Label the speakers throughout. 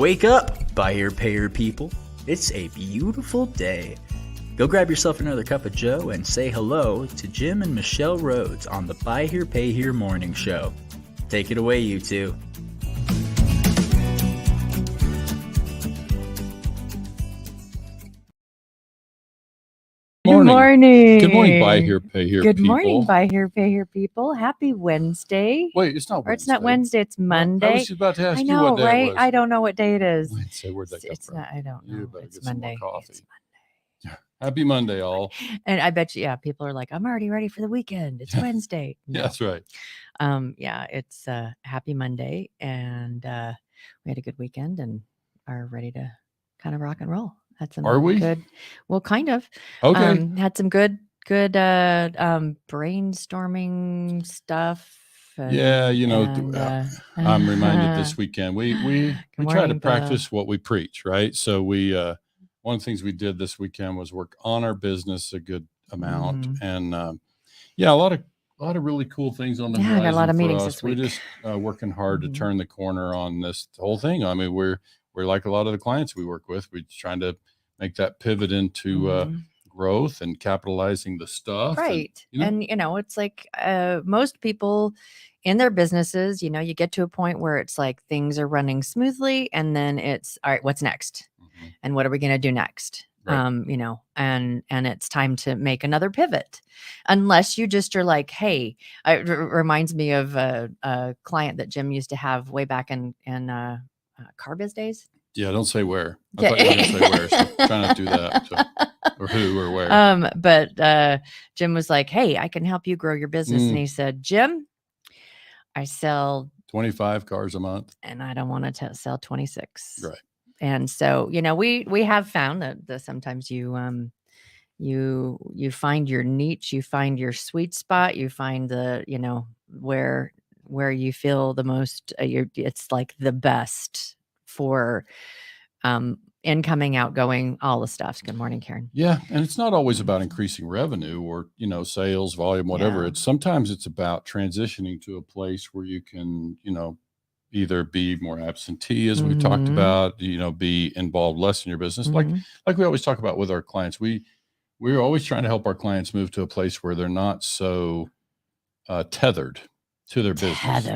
Speaker 1: Wake up, buyer payer people. It's a beautiful day. Go grab yourself another cup of joe and say hello to Jim and Michelle Rhoads on the Buy Here Pay Here Morning Show. Take it away, you two.
Speaker 2: Good morning.
Speaker 3: Good morning, Buy Here, Pay Here
Speaker 2: Good
Speaker 3: people.
Speaker 2: morning, Buy Here, Pay Here people. Happy Wednesday.
Speaker 3: Wait, it's not Wednesday.
Speaker 2: Or it's not Wednesday, it's Monday.
Speaker 3: I was just about to ask
Speaker 2: I
Speaker 3: you
Speaker 2: know,
Speaker 3: what day
Speaker 2: right?
Speaker 3: it was.
Speaker 2: I don't know what day it is.
Speaker 3: Wednesday, where'd that come
Speaker 2: It's
Speaker 3: from?
Speaker 2: not, I don't know.
Speaker 3: You better
Speaker 2: It's
Speaker 3: get some more
Speaker 2: Monday.
Speaker 3: coffee.
Speaker 2: It's Monday.
Speaker 3: Happy Monday, all.
Speaker 2: And I bet you, yeah, people are like, I'm already ready for the weekend. It's Wednesday.
Speaker 3: Yeah, that's right.
Speaker 2: Yeah, it's happy Monday. And we had a good weekend and are ready to kind of rock and roll. Had some
Speaker 3: Are we?
Speaker 2: good, well, kind of.
Speaker 3: Okay.
Speaker 2: Had some good brainstorming stuff.
Speaker 3: Yeah, I'm reminded this weekend we try to practice what we preach, right? So we one of the things we did this weekend was work on our business a good amount, and a lot of really cool things on the horizon.
Speaker 2: I got a lot of meetings
Speaker 3: us.
Speaker 2: this week.
Speaker 3: We're just working hard to turn the corner on this whole thing. I mean, we're like a lot of the clients we work with. We're trying to make that pivot into growth and capitalizing the stuff.
Speaker 2: Right.
Speaker 3: And
Speaker 2: it's like most people in their businesses, you get to a point where it's like things are running smoothly and then it's all right, what's next? And what are we going to do next? Right. And it's time to make another pivot, unless you just are like, hey, it reminds me of a client that Jim used to have way back in Car Biz days.
Speaker 3: Yeah, don't say where. I thought you were going to say where, so try not to do that. So, or who or where.
Speaker 2: But Jim was like, hey, I can help you grow your business. And he said, Jim, I sell
Speaker 3: 25 cars a month.
Speaker 2: And I don't want to sell 26.
Speaker 3: Right. And
Speaker 2: so, we have found that sometimes you find your niche, you find your sweet spot, you find the, where you feel the most, it's like the best for incoming, outgoing, all the stuff. Good morning, Karen.
Speaker 3: Yeah. And it's not always about increasing revenue or, sales volume, whatever.
Speaker 2: Yeah.
Speaker 3: Sometimes it's about transitioning to a place where you can, either be more absentee, as we've talked about, be involved less in your business. Like we always talk about with our clients, we're always trying to help our clients move to a place where they're not so tethered to their business.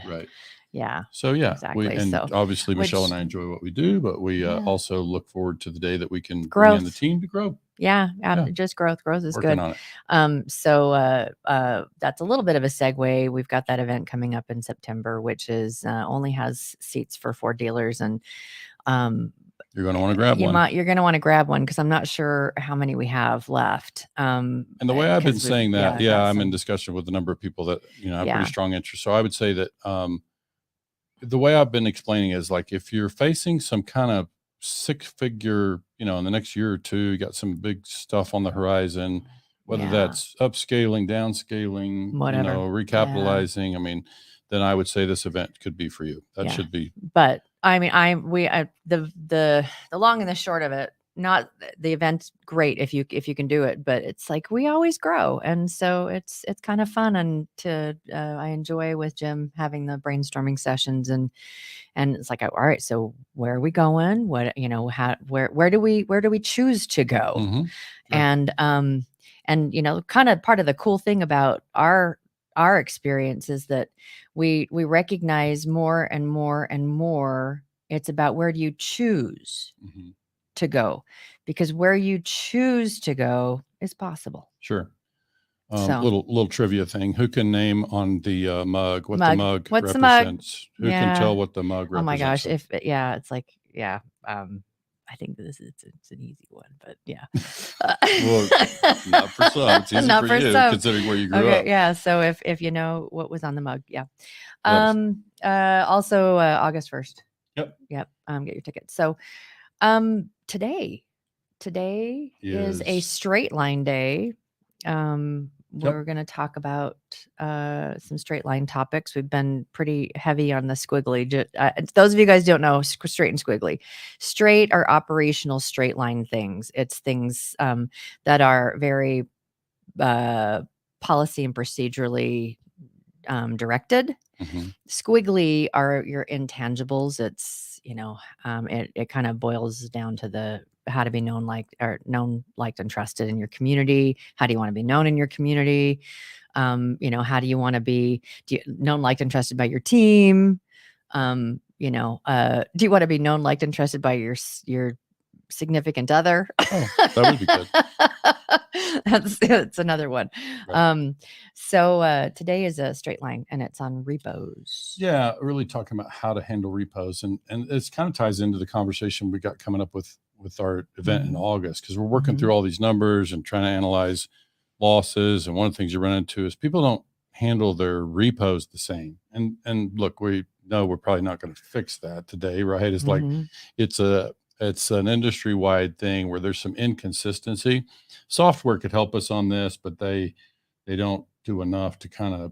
Speaker 3: Right.
Speaker 2: Yeah.
Speaker 3: So yeah,
Speaker 2: exactly.
Speaker 3: Obviously Michelle and I enjoy what we do, but we also look forward to the day that we can
Speaker 2: growth.
Speaker 3: Bring in the team to grow.
Speaker 2: Yeah. Just growth. Growth is
Speaker 3: working
Speaker 2: good.
Speaker 3: On it.
Speaker 2: So that's a little bit of a segue. We've got that event coming up in September, which is only has seats for 4 dealers, and
Speaker 3: you're going to want to grab one.
Speaker 2: You're going to want to grab one because I'm not sure how many we have left.
Speaker 3: And the way I've been saying that, I'm in discussion with a number of people that have pretty strong interest. So I would say that the way I've been explaining is like if you're facing some kind of 6-figure, in the next year or two, you got some big stuff on the horizon, whether that's upscaling, downscaling,
Speaker 2: whatever,
Speaker 3: recapitalizing. I mean, then I would say this event could be for you. That should be.
Speaker 2: But I mean, the long and the short of it, not the event's great if you can do it, but it's like we always grow, and so it's kind of fun, and I enjoy with Jim having the brainstorming sessions, and it's like, all right, so where are we going? What where do we choose to go?
Speaker 3: Sure.
Speaker 2: And kind of part of the cool thing about our experience is that we recognize more and more and more it's about where do you choose to go, because where you choose to go is possible.
Speaker 3: Sure. Little trivia thing. Who can name on the mug what the mug
Speaker 2: What's
Speaker 3: represents?
Speaker 2: The mug?
Speaker 3: Who can tell what the mug represents?
Speaker 2: Oh my gosh. It's like, I think it's an easy one, but yeah.
Speaker 3: Well, not for some. It's easy for you, considering where you grew up.
Speaker 2: Yeah. So if you know what was on the mug, yeah. Also August 1st.
Speaker 3: Yep.
Speaker 2: Get your tickets. So today is a straight line day. We're going to talk about some straight line topics. We've been pretty heavy on the squiggly. Those of you guys don't know, straight and squiggly. Straight are operational straight line things. It's things that are very policy and procedurally directed. Squiggly are your intangibles. It's it kind of boils down to how to be known, liked, and trusted in your community. How do you want to be known in your community? How do you want to be known, liked, and trusted by your team? Do you want to be known, liked, and trusted by your significant other?
Speaker 3: Oh, that would be good.
Speaker 2: That's another one.
Speaker 3: Right.
Speaker 2: So today is a straight line, and it's on repos.
Speaker 3: Yeah, really talking about how to handle repos, and it's kind of ties into the conversation we got coming up with our event in August, because we're working through all these numbers and trying to analyze losses. And one of the things you run into is people don't handle their repos the same. And look, we know we're probably not going to fix that today, right? It's like it's an industry-wide thing where there's some inconsistency. Software could help us on this, but they don't do enough to kind of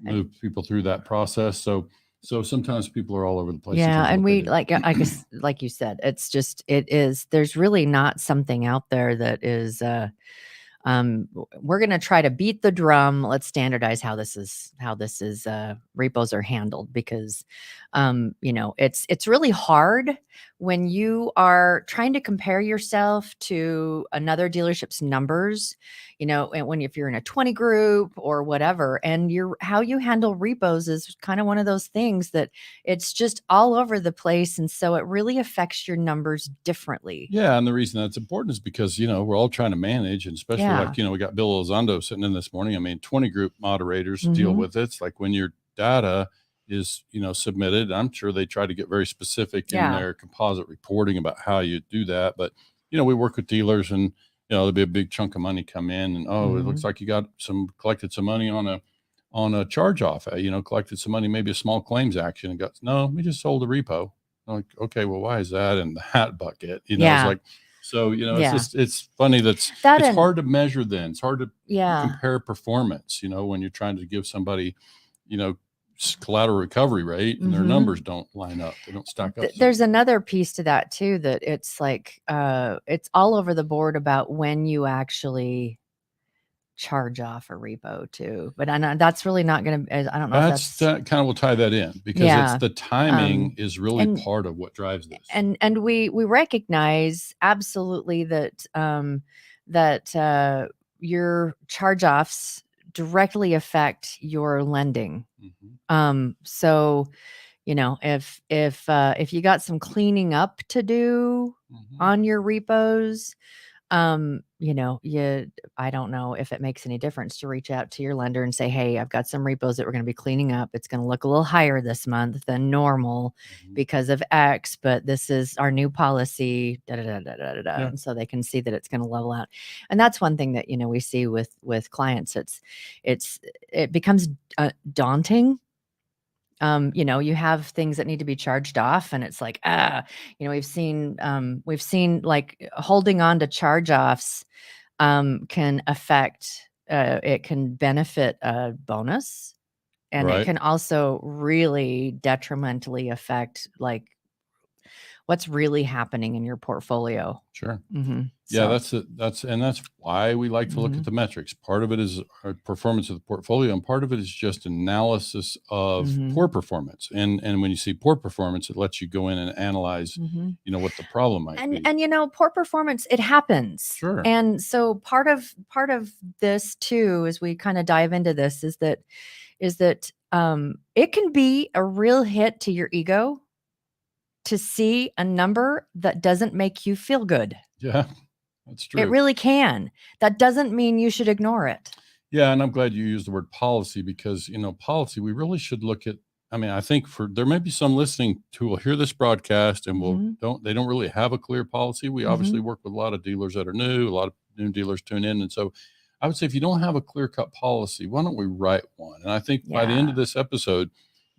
Speaker 3: move people through that process. So sometimes people are all over the place.
Speaker 2: Yeah. And I guess, like you said, there's really not something out there that is, we're going to try to beat the drum. Let's standardize how this is repos are handled, because, it's really hard when you are trying to compare yourself to another dealership's numbers, and if you're in a 20 group or whatever, and how you handle repos is kind of one of those things that it's just all over the place. And so it really affects your numbers differently.
Speaker 3: Yeah. And the reason that's important is because, we're all trying to manage, and especially we got Bill Elizondo sitting in this morning. I mean, 20 group moderators deal with it. It's like when your data is, submitted, I'm sure they try to get very specific in their composite reporting about how you do that. But, we work with dealers, and, there'll be a big chunk of money come in, and, it looks like you collected some money on a charge off, collected some money, maybe a small claims action, and no, we just sold a repo. I'm like, okay, well, why is that in the hat bucket? It's like, so, it's funny it's hard to measure then. It's hard to compare performance, when you're trying to give somebody, collateral recovery rate, and their numbers don't line up. They don't stack up.
Speaker 2: There's another piece to that too, that it's like, it's all over the board about when you actually charge off a repo too. But that's really not going to, I don't know.
Speaker 3: That kind of will tie that in, because it's the timing is really part of what drives this.
Speaker 2: And we recognize absolutely that, your charge offs directly affect your lending. So, if you got some cleaning up to do on your repos, I don't know if it makes any difference to reach out to your lender and say, hey, I've got some repos that we're going to be cleaning up. It's going to look a little higher this month than normal because of X, but this is our new policy, And so they can see that it's going to level out. And that's one thing that, we see with clients. It becomes daunting. You have things that need to be charged off, and it's like, we've seen like holding on to charge offs, can affect, it can benefit a bonus, and it can also really detrimentally affect like what's really happening in your portfolio.
Speaker 3: Sure. Yeah, that's why we like to look at the metrics. Part of it is our performance of the portfolio, and part of it is just analysis of poor performance. And when you see poor performance, it lets you go in and analyze, what the problem might be.
Speaker 2: And poor performance, it happens.
Speaker 3: Sure.
Speaker 2: And so part of this too, as we kind of dive into this, is that it can be a real hit to your ego to see a number that doesn't make you feel good.
Speaker 3: Yeah, that's true.
Speaker 2: It really can. That doesn't mean you should ignore it.
Speaker 3: Yeah. And I'm glad you used the word policy, because, policy, we really should look at, I think there may be some listening who will hear this broadcast and they don't really have a clear policy. We obviously work with a lot of dealers that are new, a lot of new dealers tune in. And so I would say, if you don't have a clear-cut policy, why don't we write one? And I think by the end of this episode,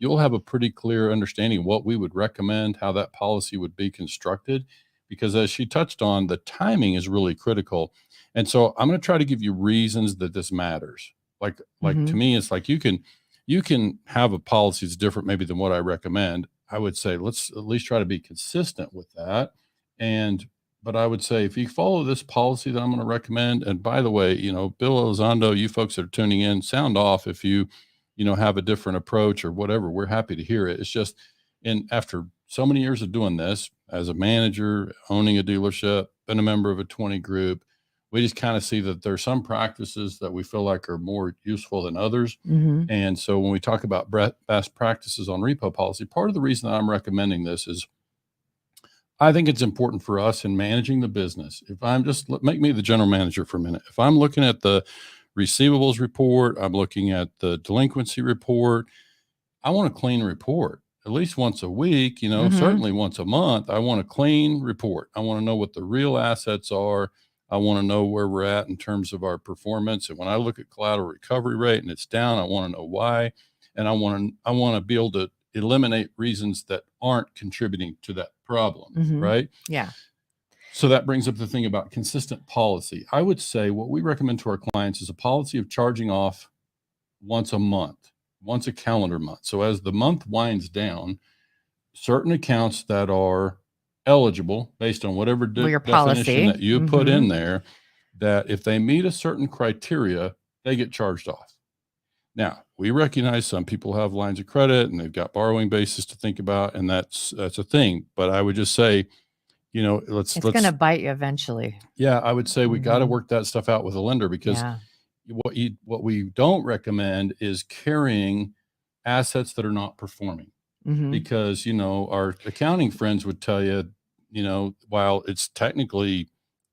Speaker 3: you'll have a pretty clear understanding of what we would recommend, how that policy would be constructed, because as she touched on, the timing is really critical. And so I'm going to try to give you reasons that this matters. Like to me, it's like you can have a policy that's different maybe than what I recommend. I would say, let's at least try to be consistent with that. But I would say, if you follow this policy that I'm going to recommend, and by the way, Bill Elizondo, you folks that are tuning in, sound off if you have a different approach or whatever. We're happy to hear it. It's just, and after so many years of doing this as a manager, owning a dealership, been a member of a 20 group. We just kind of see that there's some practices that we feel like are more useful than others. And so when we talk about best practices on repo policy, part of the reason that I'm recommending this is I think it's important for us in managing the business. If I'm make me the general manager for a minute. If I'm looking at the receivables report, I'm looking at the delinquency report, I want a clean report at least once a week, certainly once a month. I want a clean report. I want to know what the real assets are. I want to know where we're at in terms of our performance. And when I look at collateral recovery rate and it's down, I want to know why. And I want to be able to eliminate reasons that aren't contributing to that problem, right?
Speaker 2: Yeah.
Speaker 3: So that brings up the thing about consistent policy. I would say what we recommend to our clients is a policy of charging off once a month, once a calendar month. So as the month winds down, certain accounts that are eligible based on whatever definition that you put in there, that if they meet a certain criteria, they get charged off. Now, we recognize some people have lines of credit and they've got borrowing bases to think about, and that's a thing. But I would just say, it's going
Speaker 2: to bite you eventually.
Speaker 3: Yeah, I would say we got to work that stuff out with a lender, because what we don't recommend is carrying assets that are not performing. Because, our accounting friends would tell you, while it's technically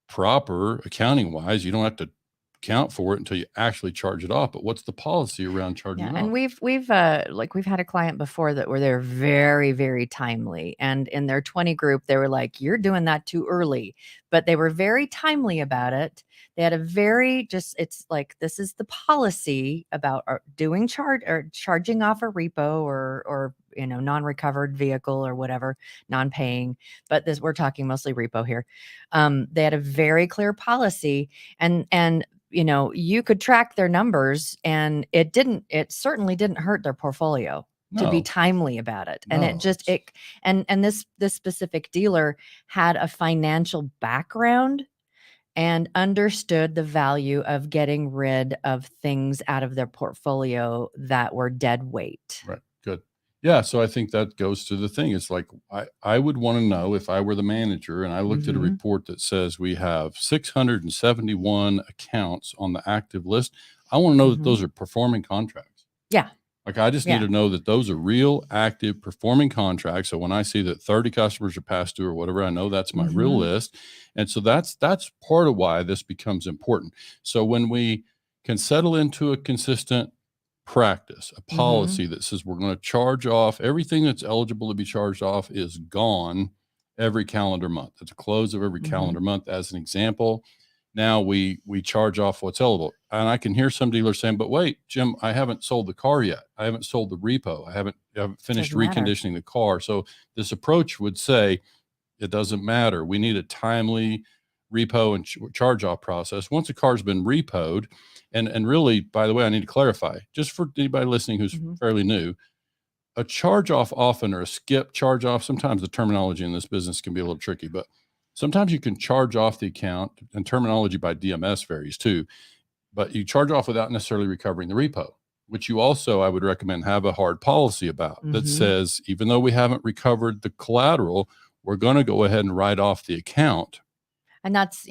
Speaker 3: proper accounting wise, you don't have to account for it until you actually charge it off. But what's the policy around charging it off?
Speaker 2: And we've had a client before that where they're very, very timely. And in their 20 group, they were like, you're doing that too early. But they were very timely about it. They had a very it's like, this is the policy about doing charging off a repo or non-recovered vehicle or whatever, non-paying. But we're talking mostly repo here. They had a very clear policy, and you could track their numbers, and it certainly didn't hurt their portfolio to be timely about it. And and this specific dealer had a financial background and understood the value of getting rid of things out of their portfolio that were dead weight.
Speaker 3: Right. Good. Yeah. So I think that goes to the thing. It's like, I would want to know, if I were the manager and I looked at a report that says we have 671 accounts on the active list, I want to know that those are performing contracts.
Speaker 2: Yeah.
Speaker 3: Like, I just need to know that those are real, active, performing contracts. So when I see that 30 customers are past due or whatever, I know that's my real list. And so that's part of why this becomes important. So when we can settle into a consistent practice, a policy that says we're going to charge off everything that's eligible to be charged off is gone every calendar month. At the close of every calendar month, as an example. Now we charge off what's eligible. And I can hear some dealers saying, but wait, Jim, I haven't sold the car yet. I haven't sold the repo. I haven't finished reconditioning the car. So this approach would say, it doesn't matter. We need a timely repo and charge off process. Once a car's been repoed, and really, by the way, I need to clarify, just for anybody listening who's fairly new, a charge off often, or a skip charge off, sometimes the terminology in this business can be a little tricky, but sometimes you can charge off the account, and terminology by DMS varies too, but you charge off without necessarily recovering the repo, which you also, I would recommend, have a hard policy about that says, even though we haven't recovered the collateral, we're going to go ahead and write off the account.
Speaker 2: And that's,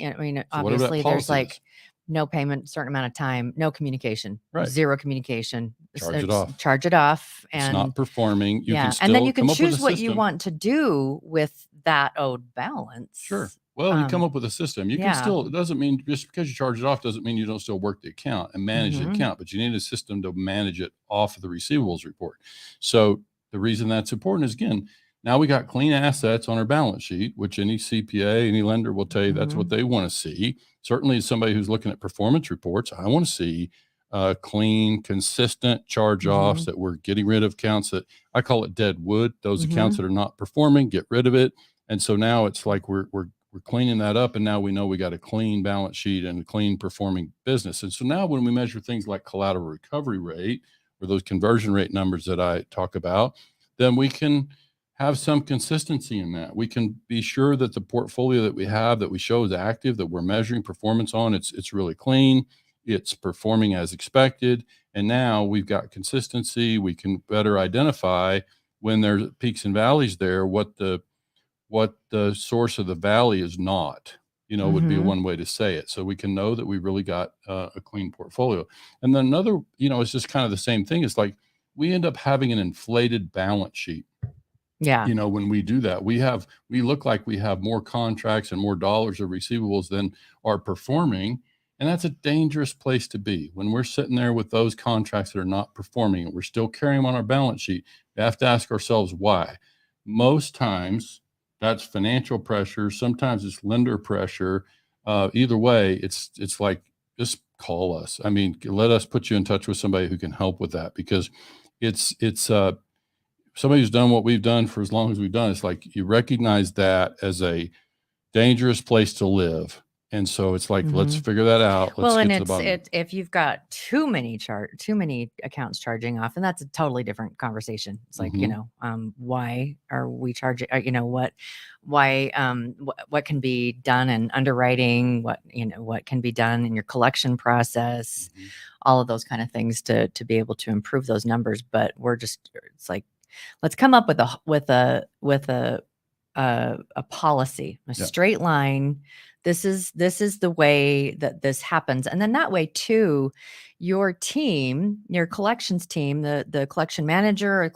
Speaker 2: obviously there's like no payment, certain amount of time, no communication, zero communication.
Speaker 3: Charge it off.
Speaker 2: Charge it off. And
Speaker 3: it's not performing. You can still
Speaker 2: and then you can
Speaker 3: come
Speaker 2: choose
Speaker 3: up with
Speaker 2: what you want to do with that owed balance.
Speaker 3: Sure. Well, you come up with a system. You can still, it doesn't mean, just because you charge it off doesn't mean you don't still work the account and manage the account, but you need a system to manage it off of the receivables report. So the reason that's important is, again, now we got clean assets on our balance sheet, which any CPA, any lender will tell you that's what they want to see. Certainly, as somebody who's looking at performance reports, I want to see clean, consistent charge-offs, that we're getting rid of accounts that, I call it dead wood, those accounts that are not performing, get rid of it. And so now it's like we're cleaning that up, and now we know we got a clean balance sheet and a clean performing business. And so now when we measure things like collateral recovery rate, or those conversion rate numbers that I talk about, then we can have some consistency in that. We can be sure that the portfolio that we have, that we show is active, that we're measuring performance on, it's really clean, it's performing as expected. And now we've got consistency. We can better identify when there's peaks and valleys there, what the source of the valley is not, would be one way to say it. So we can know that we really got a clean portfolio. And then another, it's just kind of the same thing. It's like we end up having an inflated balance sheet.
Speaker 2: Yeah.
Speaker 3: When we do that, we look like we have more contracts and more dollars of receivables than are performing. And that's a dangerous place to be. When we're sitting there with those contracts that are not performing and we're still carrying them on our balance sheet, we have to ask ourselves why. Most times that's financial pressure. Sometimes it's lender pressure. Either way, it's like, just call us. I mean, let us put you in touch with somebody who can help with that, because it's somebody who's done what we've done for as long as we've done. It's like you recognize that as a dangerous place to live. And so it's like, let's figure that out. Let's
Speaker 2: and
Speaker 3: get to the bottom.
Speaker 2: if you've got too many accounts charging off, and that's a totally different conversation. It's like, why are we charging, what can be done in underwriting, what can be done in your collection process, all of those kind of things to be able to improve those numbers. But it's like, let's come up with a policy, a straight line. This is the way that this happens. And then that way too, your team, your collections team, the collection manager,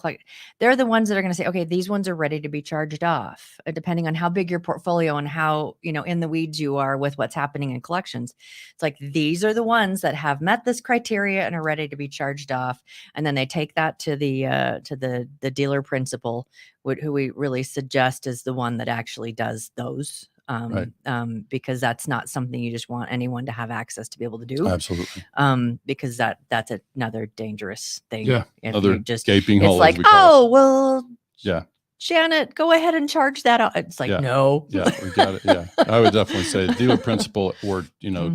Speaker 2: they're the ones that are going to say, okay, these ones are ready to be charged off, depending on how big your portfolio and how, in the weeds you are with what's happening in collections. It's like, these are the ones that have met this criteria and are ready to be charged off. And then they take that to the dealer principal, who we really suggest is the one that actually does those. Because that's not something you just want anyone to have access to be able to do.
Speaker 3: Absolutely.
Speaker 2: Because that's another dangerous thing.
Speaker 3: Yeah.
Speaker 2: If
Speaker 3: another
Speaker 2: just
Speaker 3: gaping hole.
Speaker 2: It's like, well,
Speaker 3: yeah,
Speaker 2: Janet, go ahead and charge that out. It's like, no.
Speaker 3: Yeah, we got it. Yeah. I would definitely say dealer principal or,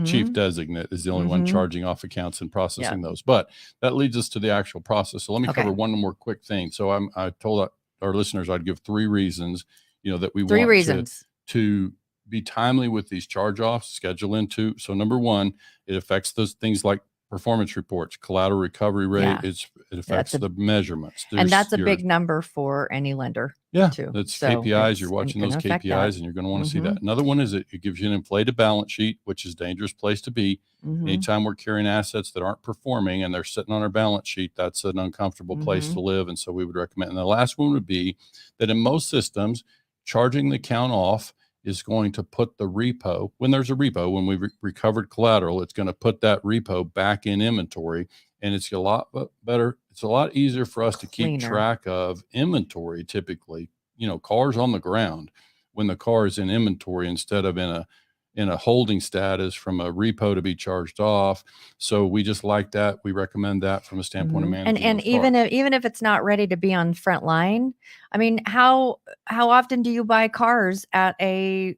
Speaker 3: chief designate is the only one charging off accounts and processing those. But that leads us to the actual process. So let me cover one more quick thing. So I told our listeners I'd give 3 reasons, that we want to be timely with these charge-offs, schedule into. So number 1, it affects those things like performance reports, collateral recovery rate. It affects the measurements.
Speaker 2: And that's a big number for any lender.
Speaker 3: Yeah,
Speaker 2: too.
Speaker 3: That's KPIs. You're watching those KPIs and you're going to want to see that. Another one is it gives you an inflated balance sheet, which is a dangerous place to be. Anytime we're carrying assets that aren't performing and they're sitting on our balance sheet, that's an uncomfortable place to live. And so we would recommend. And the last one would be that in most systems, charging the account off is going to put the repo, when there's a repo, when we've recovered collateral, it's going to put that repo back in inventory. And it's a lot better. It's a lot easier for us to keep track of inventory. Typically, cars on the ground when the car is in inventory instead of in a holding status from a repo to be charged off. So we just like that. We recommend that from a standpoint of managing.
Speaker 2: And even if it's not ready to be on front line, I mean, how often do you buy cars at a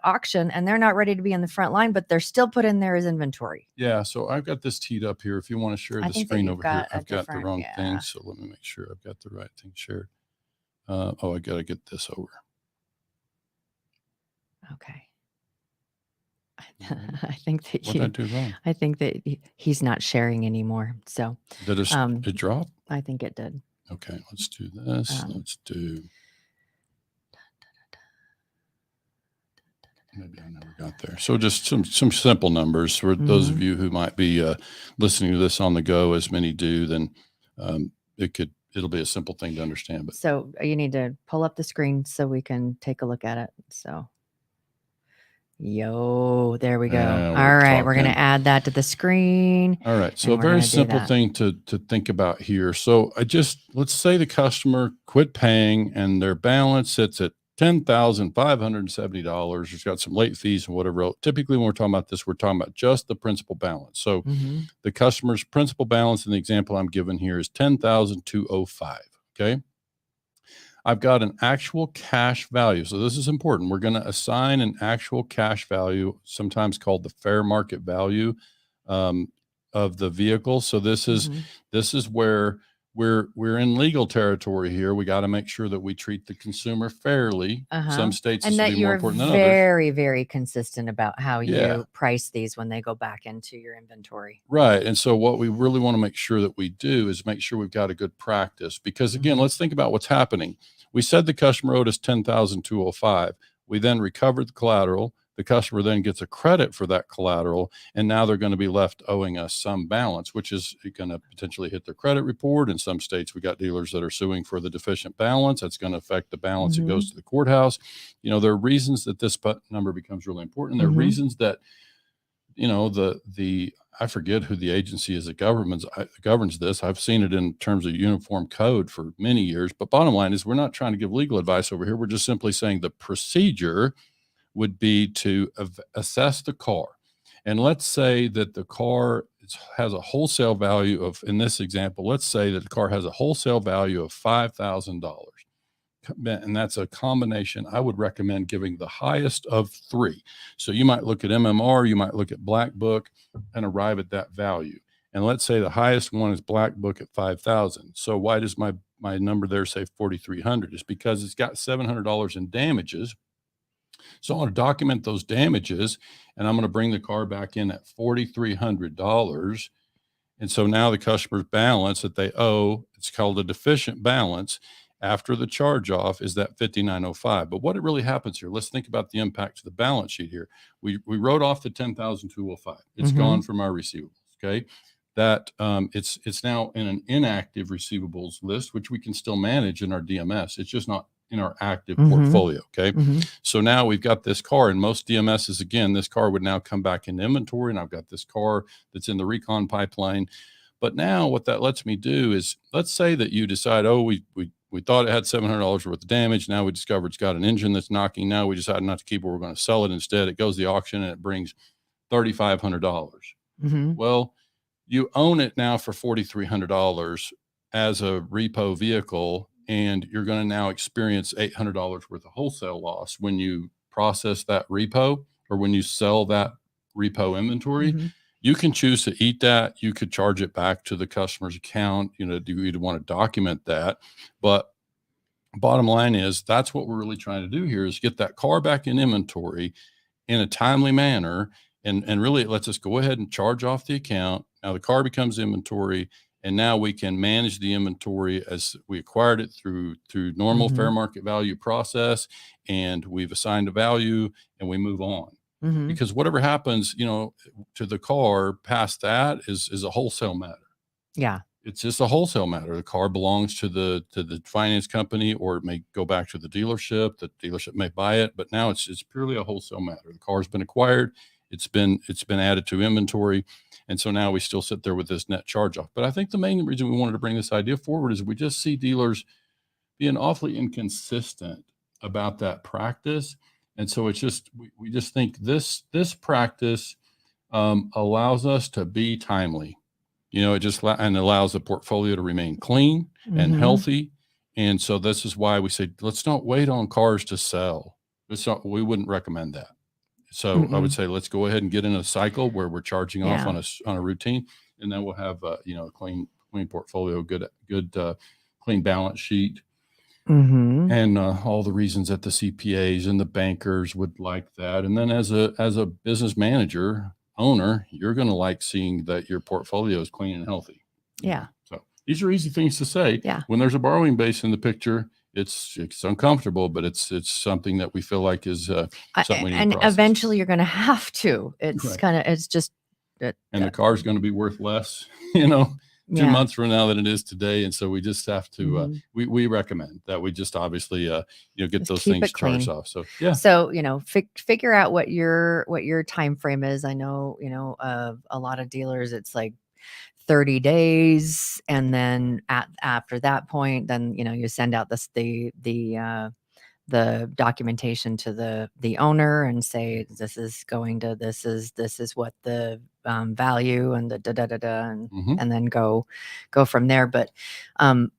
Speaker 2: auction and they're not ready to be on the front line, but they're still put in there as inventory?
Speaker 3: Yeah. So I've got this teed up here. If you want to share the screen over here, I've got the wrong thing. So let me make sure I've got the right thing shared. I got to get this over.
Speaker 2: Okay. I think that
Speaker 3: what did I do wrong?
Speaker 2: I think that he's not sharing anymore. So
Speaker 3: did it drop?
Speaker 2: I think it did.
Speaker 3: Okay, let's do this. Let's do. Maybe I never got there. So just some simple numbers for those of you who might be listening to this on the go, as many do. Then it'll be a simple thing to understand. But
Speaker 2: so you need to pull up the screen so we can take a look at it. So. There we go. All right. We're going to add that to the screen.
Speaker 3: All right. So a very simple thing to think about here. So let's say the customer quit paying and their balance sits at $10,570. It's got some late fees and whatever. Typically when we're talking about this, we're talking about just the principal balance. So the customer's principal balance in the example I'm giving here is $10,205. Okay. I've got an actual cash value. So this is important. We're going to assign an actual cash value, sometimes called the fair market value of the vehicle. So this is where we're in legal territory here. We got to make sure that we treat the consumer fairly. Some states
Speaker 2: and
Speaker 3: this will
Speaker 2: that
Speaker 3: be more
Speaker 2: you're
Speaker 3: important than others.
Speaker 2: very, very consistent about how
Speaker 3: Yeah.
Speaker 2: you price these when they go back into your inventory.
Speaker 3: Right. And so what we really want to make sure that we do is make sure we've got a good practice, because again, let's think about what's happening. We said the customer owed us $10,205. We then recovered the collateral. The customer then gets a credit for that collateral, and now they're going to be left owing us some balance, which is going to potentially hit their credit report. In some states, we got dealers that are suing for the deficient balance. That's going to affect the balance that goes to the courthouse. You know, there are reasons that this number becomes really important. There are reasons that, you know, I forget who the agency is that governs this. I've seen it in terms of uniform code for many years. But bottom line is, we're not trying to give legal advice over here. We're just simply saying the procedure would be to assess the car. And let's say that the car has a wholesale value of, in this example, let's say that the car has a wholesale value of $5,000. And that's a combination. I would recommend giving the highest of three. So you might look at MMR, you might look at Black Book, and arrive at that value. And let's say the highest one is Black Book at 5,000. So why does my number there say 4,300? It's because it's got $700 in damages. So I want to document those damages, and I'm going to bring the car back in at $4,300. And so now the customer's balance that they owe, it's called a deficient balance after the charge off, is that $5,905. But what it really happens here, let's think about the impact to the balance sheet here. We wrote off the $10,205. It's gone from our receivables. Okay. That it's now in an inactive receivables list, which we can still manage in our DMS. It's just not in our active portfolio. Okay. So now we've got this car, and most DMSs, again, this car would now come back into inventory, and I've got this car that's in the recon pipeline. But now what that lets me do is, let's say that you decide, oh, we thought it had $700 worth of damage. Now we discover it's got an engine that's knocking. Now we decide not to keep it. We're going to sell it instead. It goes to the auction and it brings $3,500. Well, you own it now for $4,300 as a repo vehicle, and you're going to now experience $800 worth of wholesale loss when you process that repo, or when you sell that repo inventory. You can choose to eat that. You could charge it back to the customer's account. You know, you'd want to document that. But bottom line is, that's what we're really trying to do here, is get that car back in inventory in a timely manner. And really, it lets us go ahead and charge off the account. Now the car becomes inventory, and now we can manage the inventory as we acquired it through normal fair market value process, and we've assigned a value, and we move on. Because whatever happens, you know, to the car past that is a wholesale matter.
Speaker 2: Yeah.
Speaker 3: It's just a wholesale matter. The car belongs to the finance company, or it may go back to the dealership. The dealership may buy it, but now it's purely a wholesale matter. The car's been acquired. It's been added to inventory. And so now we still sit there with this net charge off. But I think the main reason we wanted to bring this idea forward is we just see dealers being awfully inconsistent about that practice. And so it's just, we just think this practice allows us to be timely. You know, it just and allows the portfolio to remain clean and healthy. And so this is why we say, let's not wait on cars to sell. We wouldn't recommend that. So I would say, let's go ahead and get in a cycle where we're charging off on a routine, and then we'll have a clean portfolio, good clean balance sheet. And all the reasons that the CPAs and the bankers would like that. And then as a business manager, owner, you're going to like seeing that your portfolio is clean and healthy.
Speaker 2: Yeah.
Speaker 3: So these are easy things to say.
Speaker 2: Yeah.
Speaker 3: When there's a borrowing base in the picture, it's uncomfortable, but it's something that we feel like is something we need
Speaker 2: and
Speaker 3: to process.
Speaker 2: Eventually you're going to have to. It's kind of, it's just.
Speaker 3: And the car's going to be worth less, 2 months from now than it is today. And so we just have to, we recommend that we just obviously, get
Speaker 2: just
Speaker 3: those
Speaker 2: keep
Speaker 3: things
Speaker 2: it clean.
Speaker 3: charged off. So, yeah.
Speaker 2: So, figure out what your time frame is. I know, a lot of dealers, it's like 30 days. And then after that point, then, you send out the documentation to the owner and say, this is what the value and the and then go from there. But I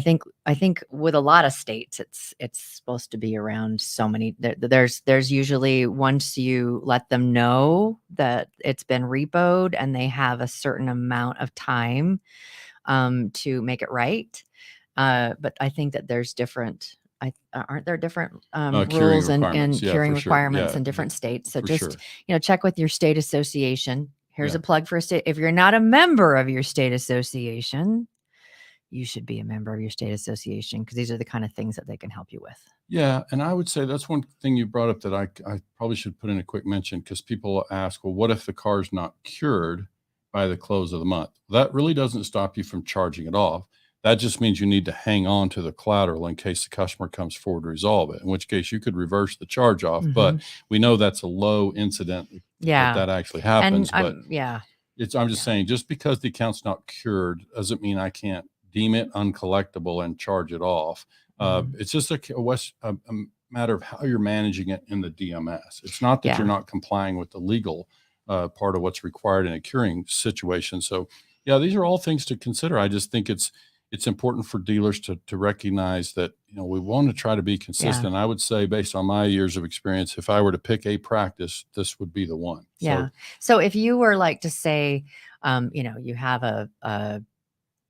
Speaker 2: think with a lot of states, it's supposed to be around so many. There's usually, once you let them know that it's been repoed and they have a certain amount of time to make it right. But I think that there's different. Aren't there different rules and curing requirements in different states? So just check with your state association. Here's a plug for a state. If you're not a member of your state association, you should be a member of your state association, because these are the kind of things that they can help you with.
Speaker 3: Yeah. And I would say that's one thing you brought up that I probably should put in a quick mention, because people ask, well, what if the car's not cured by the close of the month? That really doesn't stop you from charging it off. That just means you need to hang on to the collateral in case the customer comes forward to resolve it, in which case you could reverse the charge off. But we know that's a low incident that actually happens. I'm just saying, just because the account's not cured doesn't mean I can't deem it uncollectible and charge it off. It's just a matter of how you're managing it in the DMS. It's not that you're not complying with the legal part of what's required in a curing situation. So these are all things to consider. I just think it's important for dealers to recognize that, we want to try to be consistent. I would say, based on my years of experience, if I were to pick a practice, this would be the one.
Speaker 2: Yeah. So if you were like to say, you have a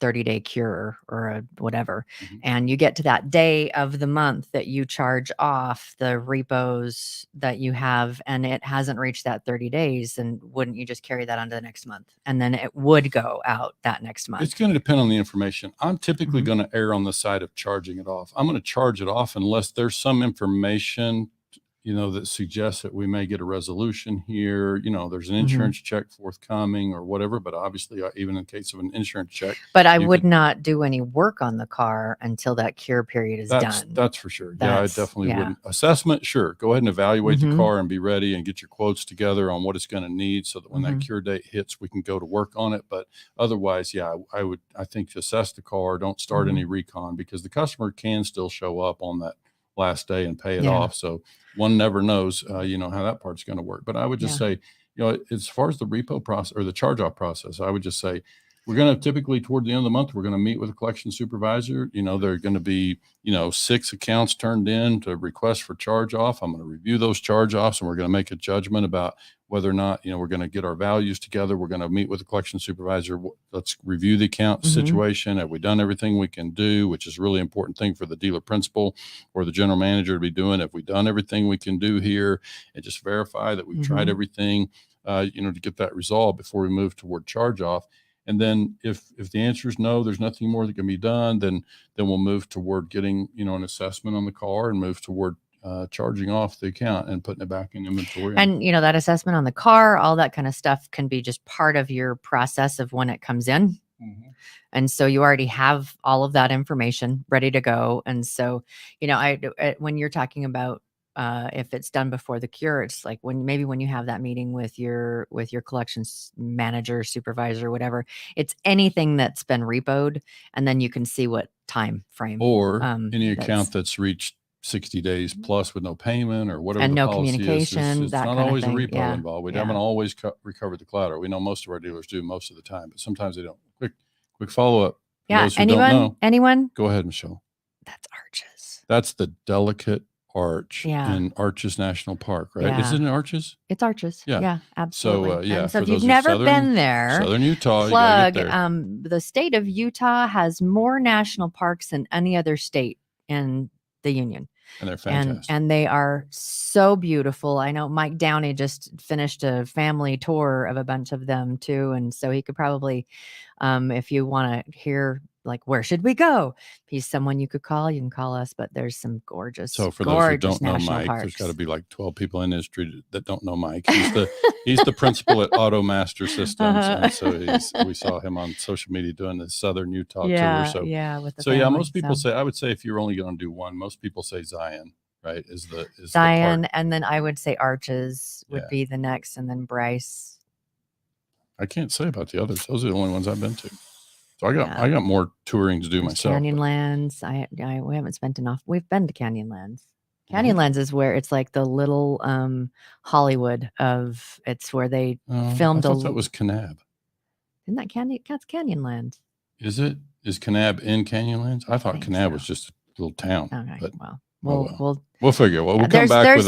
Speaker 2: 30-day cure or a whatever, and you get to that day of the month that you charge off the repos that you have, and it hasn't reached that 30 days, then wouldn't you just carry that on to the next month? And then it would go out that next month.
Speaker 3: It's going to depend on the information. I'm typically going to err on the side of charging it off. I'm going to charge it off unless there's some information that suggests that we may get a resolution here. There's an insurance check forthcoming or whatever, but obviously even in case of an insurance check.
Speaker 2: But I would not do any work on the car until that cure period is done.
Speaker 3: That's for sure. I definitely wouldn't. Assessment, sure. Go ahead and evaluate the car and be ready and get your quotes together on what it's going to need, so that when that cure date hits, we can go to work on it. But otherwise, I think assess the car, don't start any recon, because the customer can still show up on that last day and pay it off. So one never knows, how that part's going to work. But I would just say, as far as the repo process or the charge off process, I would just say, we're going to typically, toward the end of the month, we're going to meet with a collection supervisor. There are going to be, 6 accounts turned in to request for charge off. I'm going to review those charge offs, and we're going to make a judgment about whether or not, we're going to get our values together. We're going to meet with the collection supervisor. Let's review the account situation. Have we done everything we can do, which is a really important thing for the dealer principal or the general manager to be doing. Have we done everything we can do here, and just verify that we've tried everything, to get that resolved before we move toward charge off. And then if the answer is no, there's nothing more that can be done, then we'll move toward getting, an assessment on the car, and move toward charging off the account and putting it back in inventory.
Speaker 2: And, that assessment on the car, all that kind of stuff can be just part of your process of when it comes in. And so you already have all of that information ready to go. And so, when you're talking about if it's done before the cure, it's like when you have that meeting with your collections manager, supervisor, whatever, it's anything that's been repoed, and then you can see what time frame,
Speaker 3: or any account that's reached 60 days plus with no payment or whatever,
Speaker 2: and
Speaker 3: the
Speaker 2: no
Speaker 3: policy
Speaker 2: communication.
Speaker 3: It's not always a repo involved. We haven't always recovered the collateral. We know most of our dealers do most of the time, but sometimes they don't. Quick follow up.
Speaker 2: Yeah. Anyone?
Speaker 3: Go ahead, Michelle.
Speaker 2: That's Arches.
Speaker 3: That's the delicate arch in Arches National Park, right?
Speaker 2: Yeah.
Speaker 3: Isn't it Arches?
Speaker 2: It's Arches. Yeah, absolutely.
Speaker 3: So,
Speaker 2: so if you've never been there,
Speaker 3: Southern Utah,
Speaker 2: plug,
Speaker 3: you gotta get there.
Speaker 2: The state of Utah has more national parks than any other state in the union.
Speaker 3: And they're fantastic.
Speaker 2: And they are so beautiful. I know Mike Downey just finished a family tour of a bunch of them too. And so he could probably, if you want to hear, like, where should we go? He's someone you could call. You can call us, but there's some gorgeous.
Speaker 3: So for those who don't know Mike, there's got to be like 12 people in the industry that don't know Mike. He's the principal at Automaster Systems, and so we saw him on social media doing the Southern Utah tour. So
Speaker 2: with the family,
Speaker 3: most people say, I would say, if you're only going to do one, most people say Zion, right? Is
Speaker 2: Zion, and then I would say Arches would be the next, and then Bryce.
Speaker 3: I can't say about the others. Those are the only ones I've been to. So I got more touring to do myself.
Speaker 2: Canyonlands. We haven't spent enough. We've been to Canyonlands. Canyonlands is where it's like the little Hollywood of. It's where they filmed.
Speaker 3: I thought that was Kanab.
Speaker 2: Isn't that That's Canyonlands?
Speaker 3: Is it? Is Kanab in Canyonlands? I thought Kanab was just a little town.
Speaker 2: Okay,
Speaker 3: but,
Speaker 2: we'll
Speaker 3: figure. Well, we'll come back with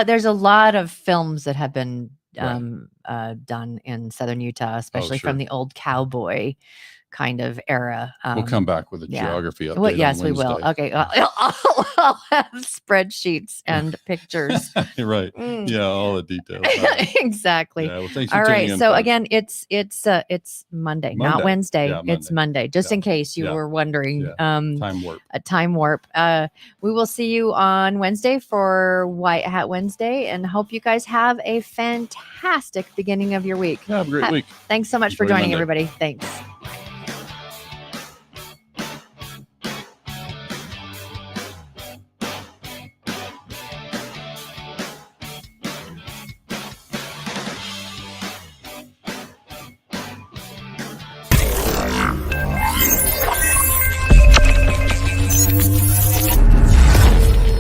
Speaker 2: there's a lot of films that have been done in Southern Utah, especially from the old cowboy kind of era.
Speaker 3: We'll come back with a
Speaker 2: yeah.
Speaker 3: geography update.
Speaker 2: Well, yes,
Speaker 3: on
Speaker 2: we will.
Speaker 3: Wednesday.
Speaker 2: Okay. I'll have spreadsheets and pictures.
Speaker 3: Right.
Speaker 2: Mm.
Speaker 3: Yeah, all the details. All right.
Speaker 2: Exactly.
Speaker 3: Yeah, well, thanks for
Speaker 2: All
Speaker 3: tuning
Speaker 2: right.
Speaker 3: in,
Speaker 2: So
Speaker 3: folks.
Speaker 2: again, it's Monday, not
Speaker 3: Monday.
Speaker 2: Wednesday.
Speaker 3: Yeah,
Speaker 2: It's
Speaker 3: Monday.
Speaker 2: Monday, just
Speaker 3: Yeah.
Speaker 2: in case you
Speaker 3: Yeah.
Speaker 2: were wondering.
Speaker 3: Yeah. Time warp.
Speaker 2: A time warp. We will see you on Wednesday for White Hat Wednesday, and hope you guys have a fantastic beginning of your week.
Speaker 3: Yeah, have a great week.
Speaker 2: Thanks so much for
Speaker 3: Enjoy
Speaker 2: joining,
Speaker 3: Monday.
Speaker 2: everybody. Thanks.